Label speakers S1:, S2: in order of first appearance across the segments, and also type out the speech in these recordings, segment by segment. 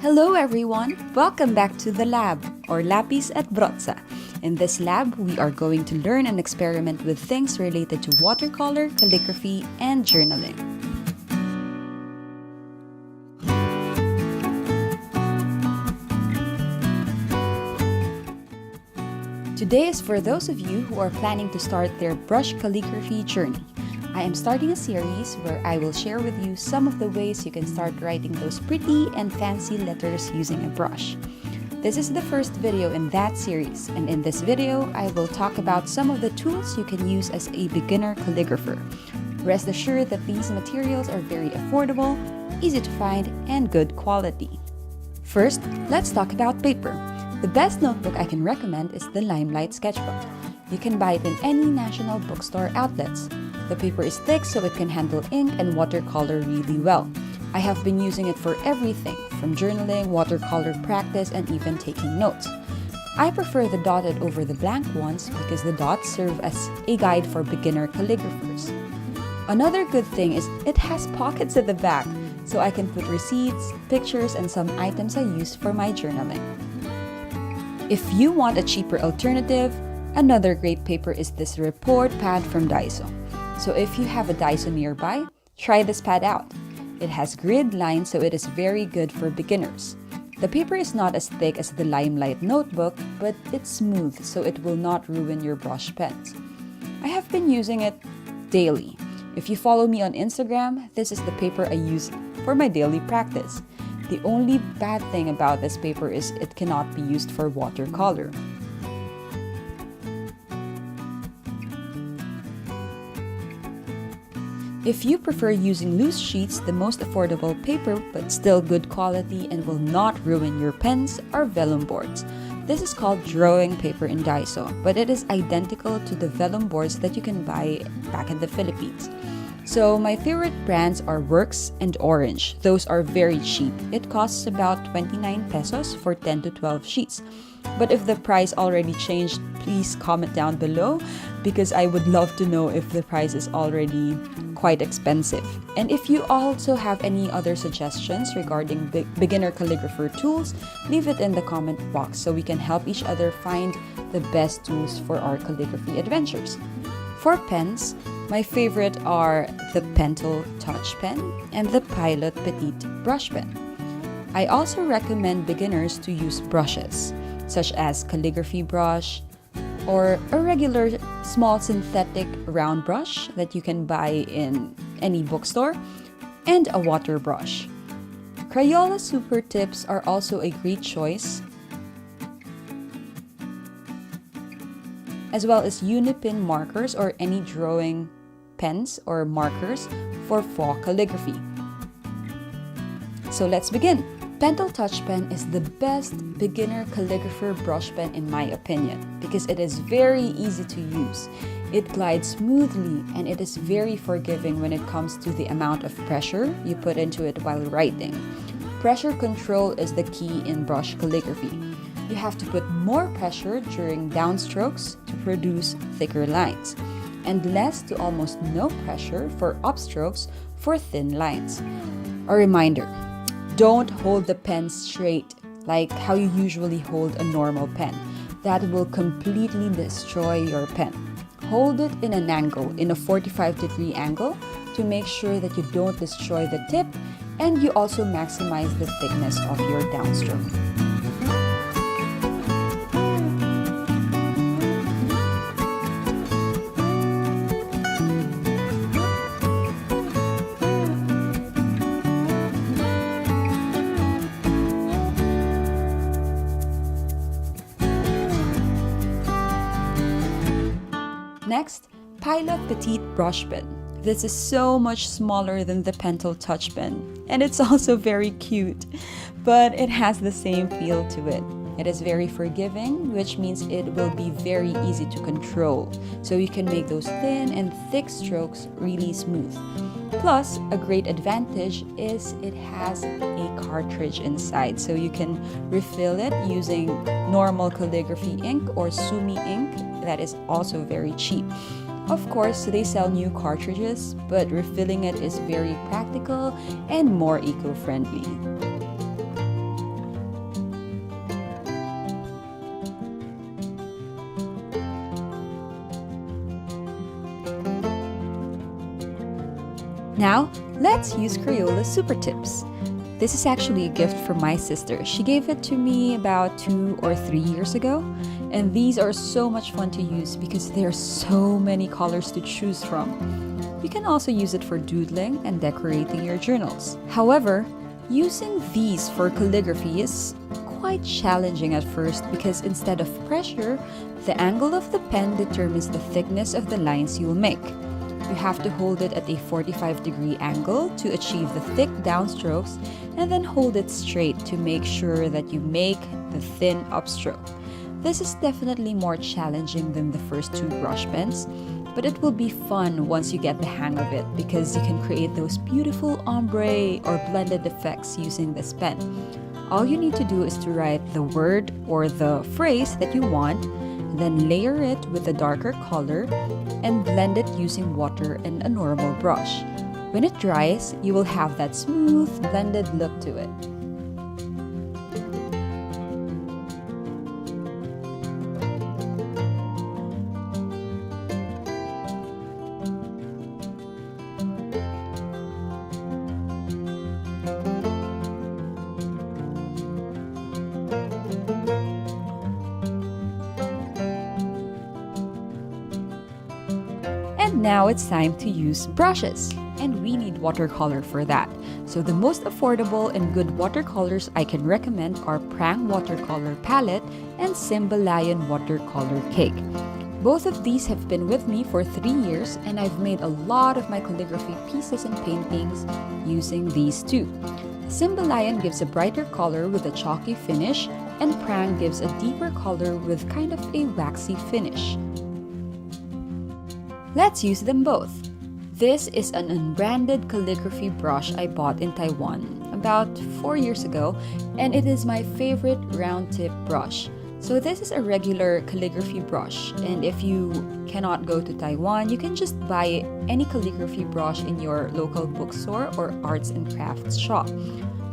S1: Hello everyone! Welcome back to the lab, or Lapis at Brotza. In this lab, we are going to learn and experiment with things related to watercolor, calligraphy, and journaling. Today is for those of you who are planning to start their brush calligraphy journey. I am starting a series where I will share with you some of the ways you can start writing those pretty and fancy letters using a brush. This is the first video in that series, and in this video, I will talk about some of the tools you can use as a beginner calligrapher. Rest assured that these materials are very affordable, easy to find, and good quality. First, let's talk about paper. The best notebook I can recommend is the Limelight Sketchbook. You can buy it in any national bookstore outlets. The paper is thick so it can handle ink and watercolor really well. I have been using it for everything, from journaling, watercolor practice, and even taking notes. I prefer the dotted over the blank ones because the dots serve as a guide for beginner calligraphers. Another good thing is it has pockets at the back, so I can put receipts, pictures, and some items I use for my journaling. If you want a cheaper alternative, another great paper is this report pad from Daiso. So if you have a Daiso nearby, try this pad out. It has grid lines, so it is very good for beginners. The paper is not as thick as the Limelight notebook, but it's smooth, so it will not ruin your brush pens. I have been using it daily. If you follow me on Instagram, this is the paper I use for my daily practice. The only bad thing about this paper is it cannot be used for watercolor. If you prefer using loose sheets, the most affordable paper but still good quality and will not ruin your pens are vellum boards. This is called drawing paper in Daiso, but it is identical to the vellum boards that you can buy back in the Philippines. So my favorite brands are Works and Orange. Those are very cheap. It costs about 29 pesos for 10 to 12 sheets. But if the price already changed, please comment down below because I would love to know if the price is already quite expensive. And if you also have any other suggestions regarding beginner calligrapher tools, leave it in the comment box so we can help each other find the best tools for our calligraphy adventures. For pens, my favorite are the Pentel Touch Pen and the Pilot Petite Brush Pen. I also recommend beginners to use brushes, such as calligraphy brush, or a regular small synthetic round brush that you can buy in any bookstore, and a water brush. Crayola Super Tips are also a great choice, as well as Unipin markers or any drawing pens or markers for fall calligraphy. So let's begin! Pentel Touch Pen is the best beginner calligrapher brush pen in my opinion because it is very easy to use. It glides smoothly and it is very forgiving when it comes to the amount of pressure you put into it while writing. Pressure control is the key in brush calligraphy. You have to put more pressure during downstrokes to produce thicker lines, and less to almost no pressure for upstrokes for thin lines. A reminder, don't hold the pen straight like how you usually hold a normal pen. That will completely destroy your pen. Hold it in an angle, in a 45-degree angle, to make sure that you don't destroy the tip and you also maximize the thickness of your downstroke. Next, Pilot Petite Brush Pen. This is so much smaller than the Pentel Touch Pen, and it's also very cute, but it has the same feel to it. It is very forgiving, which means it will be very easy to control, so you can make those thin and thick strokes really smooth. Plus, a great advantage is it has a cartridge inside, so you can refill it using normal calligraphy ink or Sumi ink that is also very cheap. Of course, they sell new cartridges, but refilling it is very practical and more eco-friendly. Now, let's use Crayola Super Tips. This is actually a gift from my sister. She gave it to me about 2 or 3 years ago. And these are so much fun to use because there are so many colors to choose from. You can also use it for doodling and decorating your journals. However, using these for calligraphy is quite challenging at first because instead of pressure, the angle of the pen determines the thickness of the lines you'll make. You have to hold it at a 45-degree angle to achieve the thick downstrokes and then hold it straight to make sure that you make the thin upstroke. This is definitely more challenging than the first 2 brush pens, but it will be fun once you get the hang of it because you can create those beautiful ombre or blended effects using this pen. All you need to do is to write the word or the phrase that you want, then layer it with a darker color and blend it using water and a normal brush. When it dries, you will have that smooth, blended look to it. And now it's time to use brushes. And we need watercolor for that. So the most affordable and good watercolors I can recommend are Prang Watercolor Palette and Simbalayan Watercolor Cake. Both of these have been with me for 3 years and I've made a lot of my calligraphy pieces and paintings using these two. Simbalayan gives a brighter color with a chalky finish and Prang gives a deeper color with kind of a waxy finish. Let's use them both. This is an unbranded calligraphy brush I bought in Taiwan about 4 years ago, and it is my favorite round tip brush. So this is a regular calligraphy brush, and if you cannot go to Taiwan, you can just buy any calligraphy brush in your local bookstore or arts and crafts shop.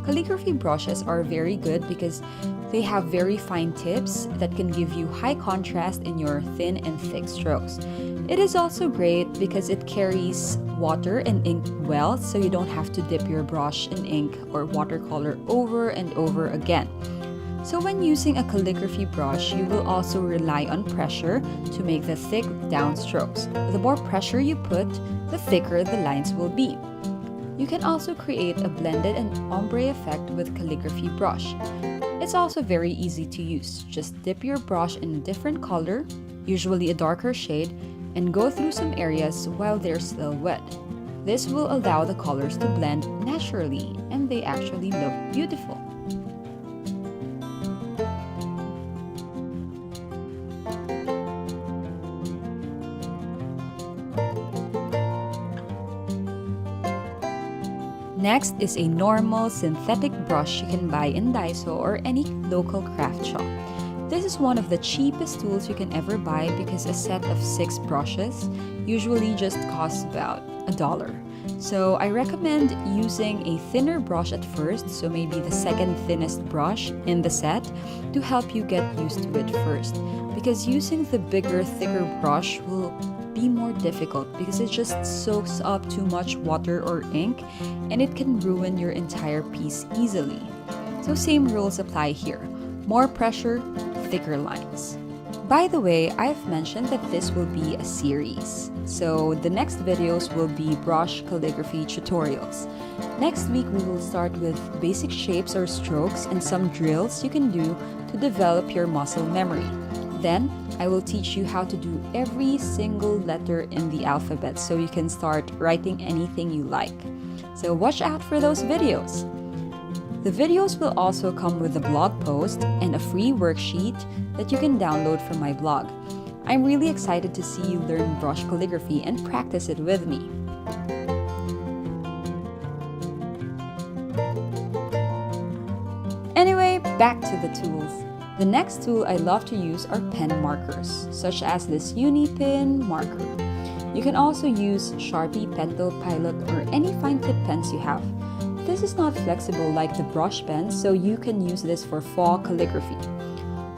S1: Calligraphy brushes are very good because they have very fine tips that can give you high contrast in your thin and thick strokes. It is also great because it carries water and ink well, so you don't have to dip your brush in ink or watercolor over and over again. So when using a calligraphy brush, you will also rely on pressure to make the thick downstrokes. The more pressure you put, the thicker the lines will be. You can also create a blended and ombre effect with calligraphy brush. It's also very easy to use. Just dip your brush in a different color, usually a darker shade, and go through some areas while they're still wet. This will allow the colors to blend naturally and they actually look beautiful. Next is a normal synthetic brush you can buy in Daiso or any local craft shop. This is one of the cheapest tools you can ever buy because a set of 6 brushes usually just costs about $1. So I recommend using a thinner brush at first, so maybe the second thinnest brush in the set, to help you get used to it first. Because using the bigger, thicker brush will be more difficult because it just soaks up too much water or ink and it can ruin your entire piece easily. So same rules apply here. More pressure, thicker lines. By the way, I've mentioned that this will be a series. So the next videos will be brush calligraphy tutorials. Next week, we will start with basic shapes or strokes and some drills you can do to develop your muscle memory. Then, I will teach you how to do every single letter in the alphabet so you can start writing anything you like. So watch out for those videos. The videos will also come with a blog post and a free worksheet that you can download from my blog. I'm really excited to see you learn brush calligraphy and practice it with me. Anyway, back to the tools. The next tool I love to use are pen markers, such as this Uni Pen marker. You can also use Sharpie Pentel Pilot or any fine tip pens you have. This is not flexible like the brush pen, so you can use this for fall calligraphy.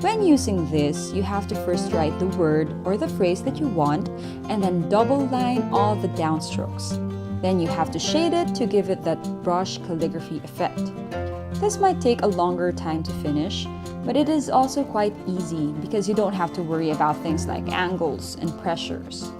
S1: When using this, you have to first write the word or the phrase that you want and then double line all the downstrokes. Then you have to shade it to give it that brush calligraphy effect. This might take a longer time to finish, but it is also quite easy because you don't have to worry about things like angles and pressures.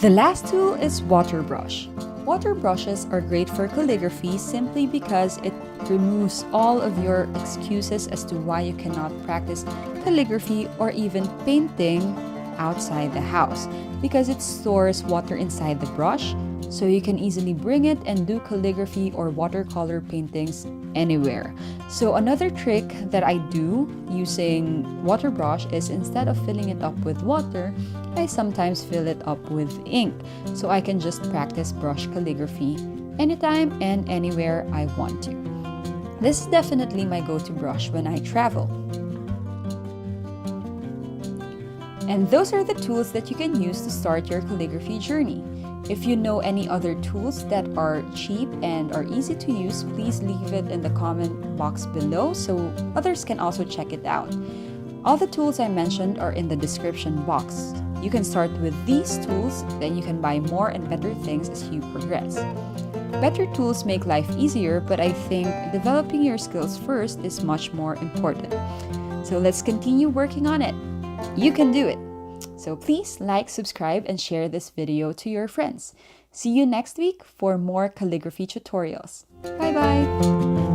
S1: The last tool is water brush. Water brushes are great for calligraphy simply because it removes all of your excuses as to why you cannot practice calligraphy or even painting outside the house, because it stores water inside the brush, so you can easily bring it and do calligraphy or watercolor paintings anywhere. So another trick that I do using water brush is, instead of filling it up with water, I sometimes fill it up with ink, so I can just practice brush calligraphy anytime and anywhere I want to. This is definitely my go-to brush when I travel. And those are the tools that you can use to start your calligraphy journey. If you know any other tools that are cheap and are easy to use, please leave it in the comment box below so others can also check it out. All the tools I mentioned are in the description box. You can start with these tools, then you can buy more and better things as you progress. Better tools make life easier, but I think developing your skills first is much more important. So let's continue working on it. You can do it! So please like, subscribe, and share this video to your friends. See you next week for more calligraphy tutorials. Bye bye!